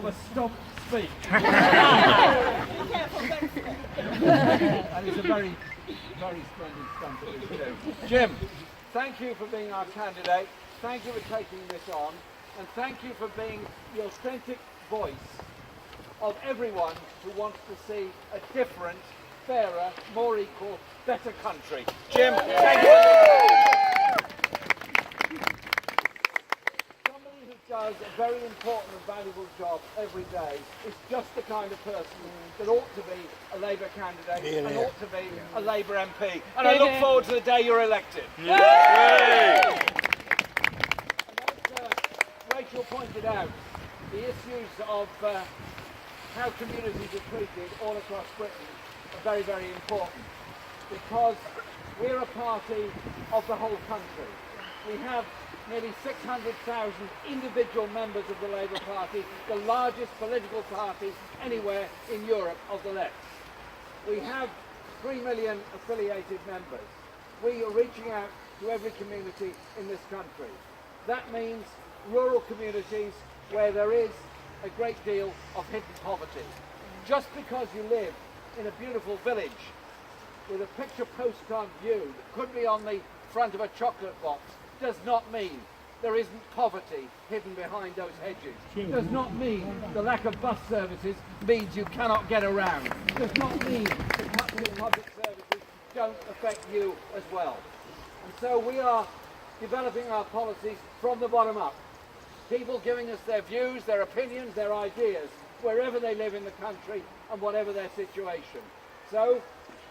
must stop speak. And it's a very, very splendid stunt that we do. Jim, thank you for being our candidate. Thank you for taking this on. And thank you for being the authentic voice of everyone who wants to see a different, fairer, more equal, better country. Jim, thank you. Somebody who does a very important and valuable job every day is just the kind of person that ought to be a Labour candidate and ought to be a Labour MP. And I look forward to the day you're elected. Rachel pointed out, the issues of how communities are treated all across Britain are very, very important, because we're a party of the whole country. We have nearly 600,000 individual members of the Labour Party, the largest political party anywhere in Europe of the left. We have 3 million affiliated members. We are reaching out to every community in this country. That means rural communities where there is a great deal of hidden poverty. Just because you live in a beautiful village with a picture postcard view that could be on the front of a chocolate box does not mean there isn't poverty hidden behind those hedges. Does not mean the lack of bus services means you cannot get around. Does not mean the cuts in public services don't affect you as well. And so we are developing our policies from the bottom up. People giving us their views, their opinions, their ideas, wherever they live in the country and whatever their situation. So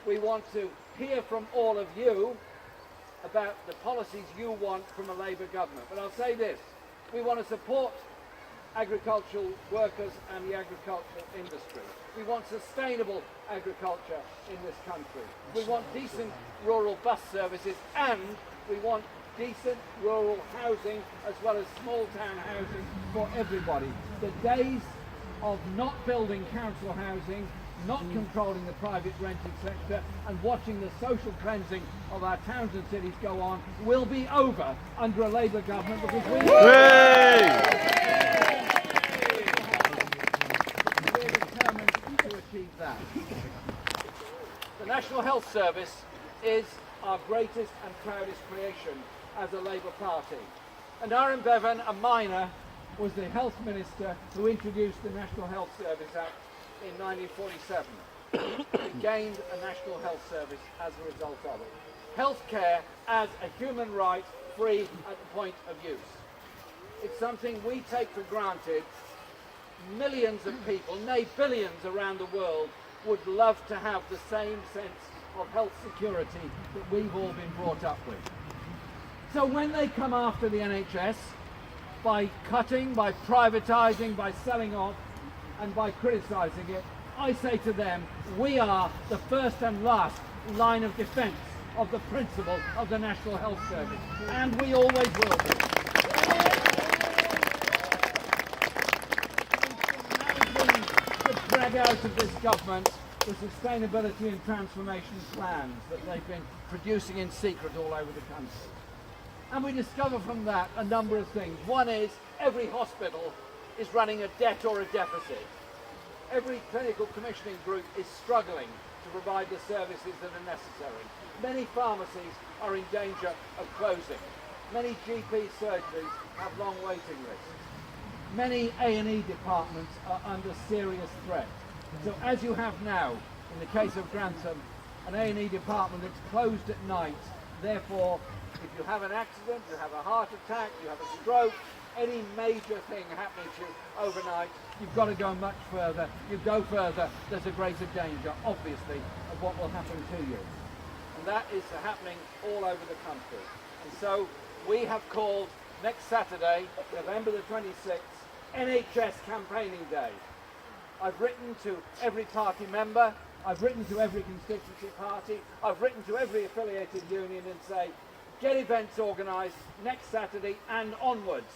we want to hear from all of you about the policies you want from a Labour government. But I'll say this, we want to support agricultural workers and the agricultural industry. We want sustainable agriculture in this country. We want decent rural bus services, and we want decent rural housing as well as small town housing for everybody. The days of not building council housing, not controlling the private rented sector and watching the social cleansing of our towns and cities go on will be over under a Labour government, because we're determined to achieve that. The National Health Service is our greatest and proudest creation as a Labour Party. And Aaron Bevan, a miner, was the health minister who introduced the National Health Service Act in 1947. We gained a National Health Service as a result of it. Healthcare as a human right, free at the point of use. It's something we take for granted. Millions of people, nay billions around the world, would love to have the same sense of health security that we've all been brought up with. So when they come after the NHS, by cutting, by privatising, by selling off, and by criticising it, I say to them, we are the first and last line of defence of the principle of the National Health Service, and we always will be. Managing to drag out of this government the sustainability and transformation plans that they've been producing in secret all over the country. And we discover from that a number of things. One is every hospital is running a debt or a deficit. Every clinical commissioning group is struggling to provide the services that are necessary. Many pharmacies are in danger of closing. Many GP surgeries have long waiting lists. Many A&E departments are under serious threat. So as you have now, in the case of Grantham, an A&E department that's closed at night, therefore, if you have an accident, you have a heart attack, you have a stroke, any major thing happening to you overnight, you've got to go much further. You go further, there's a greater danger, obviously, of what will happen to you. And that is happening all over the country. And so we have called next Saturday, November the 26th, NHS Campaigning Day. I've written to every party member, I've written to every constituency party, I've written to every affiliated union and say, get events organised next Saturday and onwards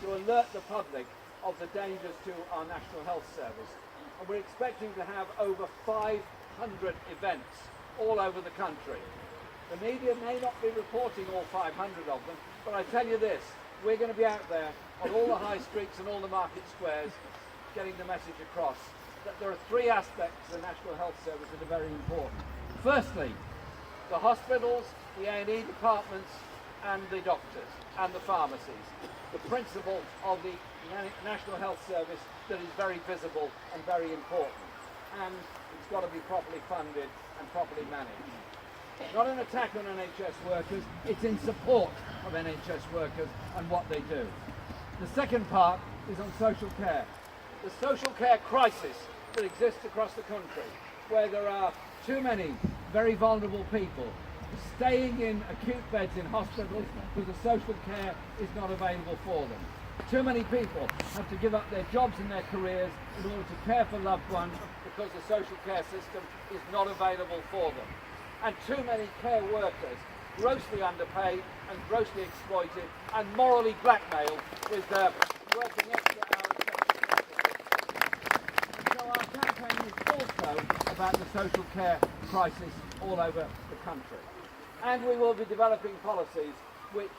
to alert the public of the dangers to our National Health Service. And we're expecting to have over 500 events all over the country. The media may not be reporting all 500 of them, but I tell you this, we're going to be out there on all the high streets and all the market squares getting the message across that there are three aspects of the National Health Service that are very important. Firstly, the hospitals, the A&E departments, and the doctors and the pharmacies. The principle of the National Health Service that is very visible and very important. And it's got to be properly funded and properly managed. Not an attack on NHS workers, it's in support of NHS workers and what they do. The second part is on social care. The social care crisis that exists across the country, where there are too many very vulnerable people staying in acute beds in hospitals because the social care is not available for them. Too many people have to give up their jobs and their careers in order to care for loved ones because the social care system is not available for them. And too many care workers grossly underpaid and grossly exploited and morally blackmailed with working extra hours. So our campaign is also about the social care crisis all over the country. And we will be developing policies which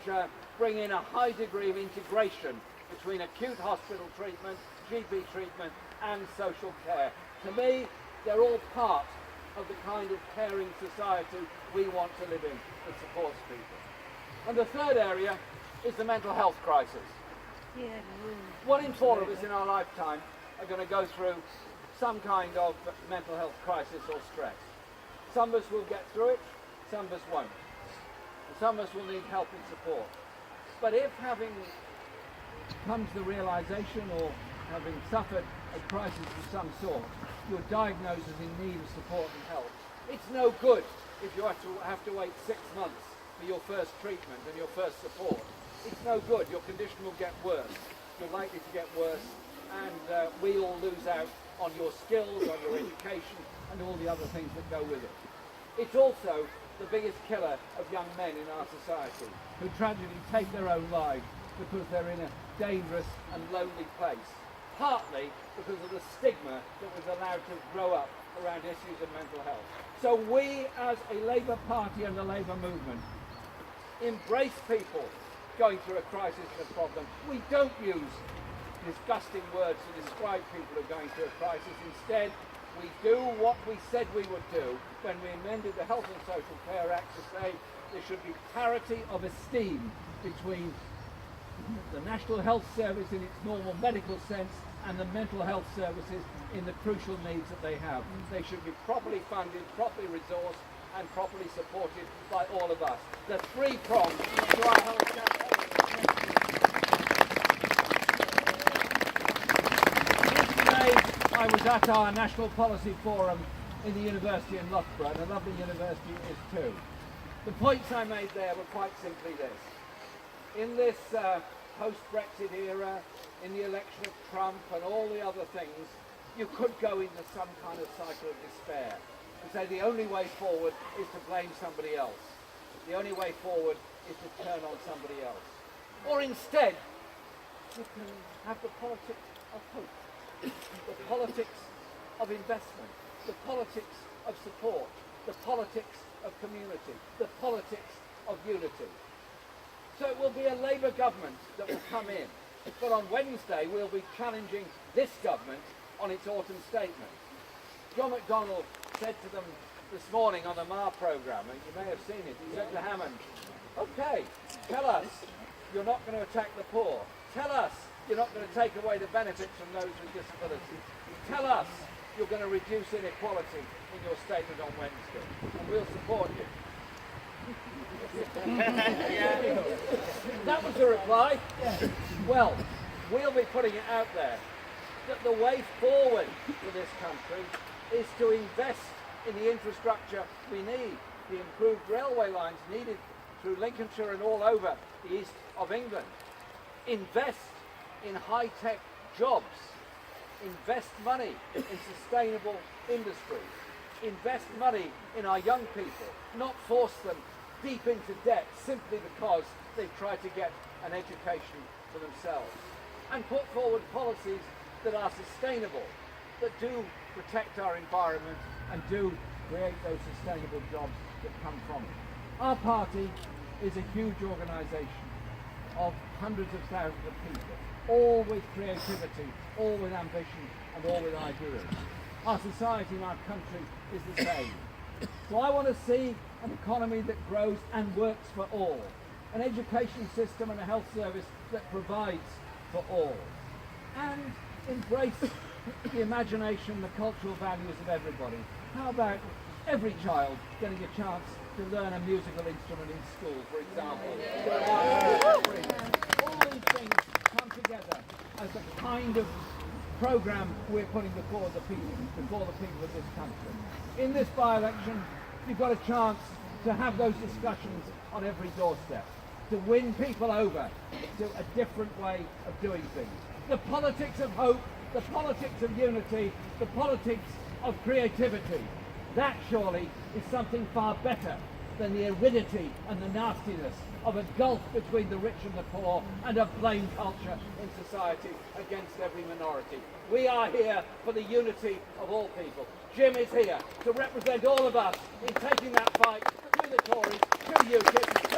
bring in a high degree of integration between acute hospital treatment, GP treatment and social care. To me, they're all part of the kind of caring society we want to live in that supports people. And the third area is the mental health crisis. One in four of us in our lifetime are going to go through some kind of mental health crisis or stress. Some of us will get through it, some of us won't. And some of us will need help and support. But if having come to the realization or having suffered a crisis of some sort, you're diagnosed as in need of support and help, it's no good if you have to wait 6 months for your first treatment and your first support. It's no good. Your condition will get worse. You're likely to get worse, and we all lose out on your skills, on your education, and all the other things that go with it. It's also the biggest killer of young men in our society, who tragically take their own lives because they're in a dangerous and lonely place, partly because of the stigma that was allowed to grow up around issues of mental health. So we, as a Labour Party and the Labour movement, embrace people going through a crisis and a problem. We don't use disgusting words to describe people who are going through a crisis. Instead, we do what we said we would do when we amended the Health and Social Care Act to say there should be parity of esteem between the National Health Service in its normal medical sense and the mental health services in the crucial needs that they have. They should be properly funded, properly resourced and properly supported by all of us. The three prongs to our health campaign. Yesterday I was at our National Policy Forum in the university in Loughborough, and a lovely university it is too. The points I made there were quite simply this. In this post-Brexit era, in the election of Trump and all the other things, you could go into some kind of cycle of despair and say the only way forward is to blame somebody else. The only way forward is to turn on somebody else. Or instead, you can have the politics of hope, the politics of investment, the politics of support, the politics of community, the politics of unity. So it will be a Labour government that will come in, but on Wednesday we'll be challenging this government on its autumn statement. John McDonnell said to them this morning on the MAR programme, and you may have seen it, he said to Hammond, okay, tell us you're not going to attack the poor. Tell us you're not going to take away the benefits from those with disabilities. Tell us you're going to reduce inequality in your statement on Wednesday, and we'll support you. That was the reply. Well, we'll be putting it out there that the way forward for this country is to invest in the infrastructure we need, the improved railway lines needed through Lincolnshire and all over the east of England. Invest in high-tech jobs. Invest money in sustainable industries. Invest money in our young people, not force them deep into debt simply because they've tried to get an education for themselves. And put forward policies that are sustainable, that do protect our environment and do create those sustainable jobs that come from it. Our party is a huge organisation. of hundreds of thousands of people, all with creativity, all with ambition, and all with ideas. Our society and our country is the same. So I want to see an economy that grows and works for all, an education system and a health service that provides for all, and embrace the imagination, the cultural values of everybody. How about every child getting a chance to learn a musical instrument in school, for example? All these things come together as a kind of programme we're putting before the people of this country. In this by-election, you've got a chance to have those discussions on every doorstep, to win people over to a different way of doing things. The politics of hope, the politics of unity, the politics of creativity. That surely is something far better than the aridity and the nastiness of a gulf between the rich and the poor and a blame culture in society against every minority. We are here for the unity of all people. Jim is here to represent all of us in taking that fight to the Tories, to UKIP,